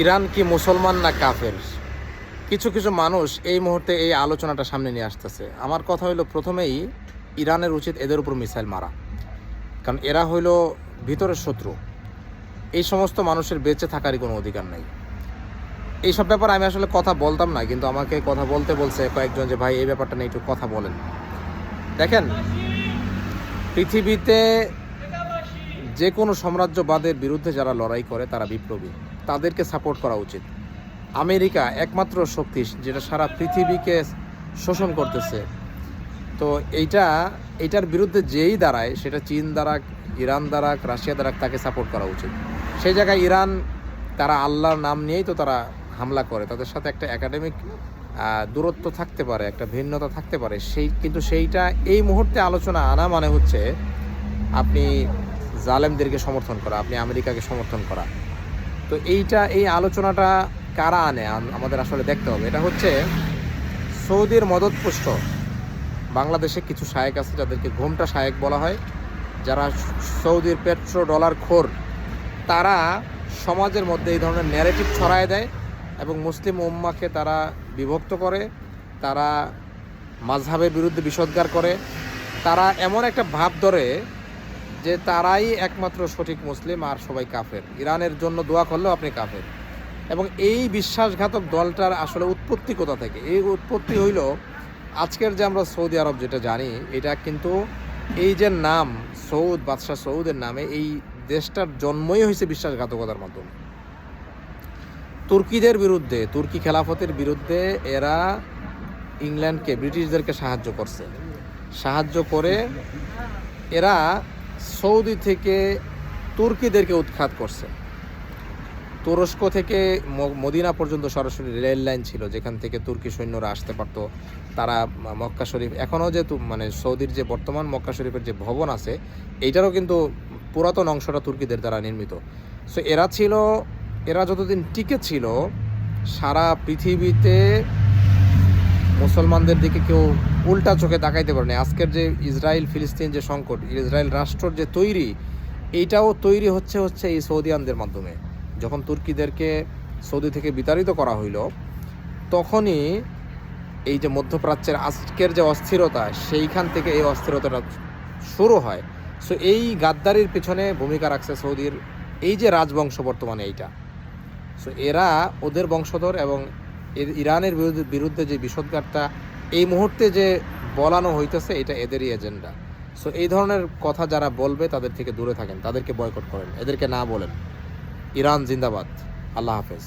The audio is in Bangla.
ইরান কি মুসলমান না কাফের? কিছু কিছু মানুষ এই মুহূর্তে এই আলোচনাটা সামনে নিয়ে আসতেছে। আমার কথা হইলো, প্রথমেই ইরানের উচিত এদের উপর মিসাইল মারা, কারণ এরা হইল ভিতরের শত্রু। এই সমস্ত মানুষের বেঁচে থাকারই কোনো অধিকার নাই। এইসব ব্যাপারে আমি আসলে কথা বলতাম না, কিন্তু আমাকে কথা বলতে বলছে কয়েকজন যে ভাই এই ব্যাপারটা নিয়ে একটু কথা বলেন। দেখেন, পৃথিবীতে যে কোনো সাম্রাজ্যবাদের বিরুদ্ধে যারা লড়াই করে তারা বিপ্লবী, তাদেরকে সাপোর্ট করা উচিত। আমেরিকা একমাত্র শক্তি যেটা সারা পৃথিবীকে শোষণ করতেছে। তো এইটার বিরুদ্ধে যেই দাঁড়ায়, সেটা চীন দাঁড়াক, ইরান দাঁড়াক, রাশিয়া দাঁড়াক, তাকে সাপোর্ট করা উচিত। সেই জায়গায় ইরান, তারা আল্লাহর নাম নিয়েই তো তারা হামলা করে। তাদের সাথে একটা একাডেমিক দূরত্ব থাকতে পারে, একটা ভিন্নতা থাকতে পারে, কিন্তু সেইটা এই মুহূর্তে আলোচনা আনা মানে হচ্ছে আপনি জালেমদেরকে সমর্থন করা, আপনি আমেরিকাকে সমর্থন করা। তো এই আলোচনাটা কারা আনে আমাদের আসলে দেখতে হবে। এটা হচ্ছে সৌদির মদতপুষ্ট বাংলাদেশে কিছু শায়েক আছে, যাদেরকে ঘোমটা শায়েক বলা হয়, যারা সৌদির পেট্রো ডলার খোর। তারা সমাজের মধ্যে এই ধরনের ন্যারেটিভ ছড়ায় দেয় এবং মুসলিম উম্মাকে তারা বিভক্ত করে, তারা মাযহাবের বিরুদ্ধে বিষোদ্গার করে। তারা এমন একটা ভাব ধরে যে তারাই একমাত্র সঠিক মুসলিম আর সবাই কাফের, ইরানের জন্য দোয়া করলেও আপনি কাফের। এবং এই বিশ্বাসঘাতক দলটার আসলে উৎপত্তি কোথা থেকে? এই উৎপত্তি হইল আজকের যে আমরা সৌদি আরব যেটা জানি, এটা কিন্তু এই যে নাম সৌদ, বাদশাহ সৌদের নামে এই দেশটার জন্মই হয়েছে বিশ্বাসঘাতকতার মাধ্যমে। তুর্কিদের বিরুদ্ধে, তুর্কি খেলাফতের বিরুদ্ধে এরা ইংল্যান্ডকে, ব্রিটিশদেরকে সাহায্য করে এরা সৌদি থেকে তুর্কিদেরকে উৎখাত করছে। তুরস্ক থেকে মদিনা পর্যন্ত সরাসরি রেল লাইন ছিল, যেখান থেকে তুর্কি সৈন্যরা আসতে পারত। তারা মক্কা শরীফ, এখনও যে মানে সৌদির যে বর্তমান মক্কা শরীফের যে ভবন আছে, এইটারও কিন্তু পুরাতন অংশটা তুর্কিদের দ্বারা নির্মিত। সো এরা যতদিন টিকে ছিল, সারা পৃথিবীতে মুসলমানদের দিকে কেউ উল্টা চোখে তাকাইতে পারেনি। আজকের যে ইসরায়েল ফিলিস্তিন যে সংকট, ইসরায়েল রাষ্ট্রর যে তৈরি, এইটাও তৈরি হচ্ছে এই সৌদিয়ানদের মাধ্যমে। যখন তুর্কিদেরকে সৌদি থেকে বিতাড়িত করা হইল, তখনই এই যে মধ্যপ্রাচ্যের আজকের যে অস্থিরতা, সেইখান থেকে এই অস্থিরতাটা শুরু হয়। সো এই গাদ্দারির পিছনে ভূমিকা রাখছে সৌদির এই যে রাজবংশ বর্তমানে এইটা। সো এরা ওদের বংশধর, এবং ইরানের বিরুদ্ধে যে বিষোদ্গারটা এই মুহূর্তে যে বলানো হইতেছে, এটা এদেরই এজেন্ডা। সো এই ধরনের কথা যারা বলবে তাদের থেকে দূরে থাকেন, তাদেরকে বয়কট করেন, এদেরকে না বলেন। ইরান জিন্দাবাদ। আল্লাহ হাফেজ।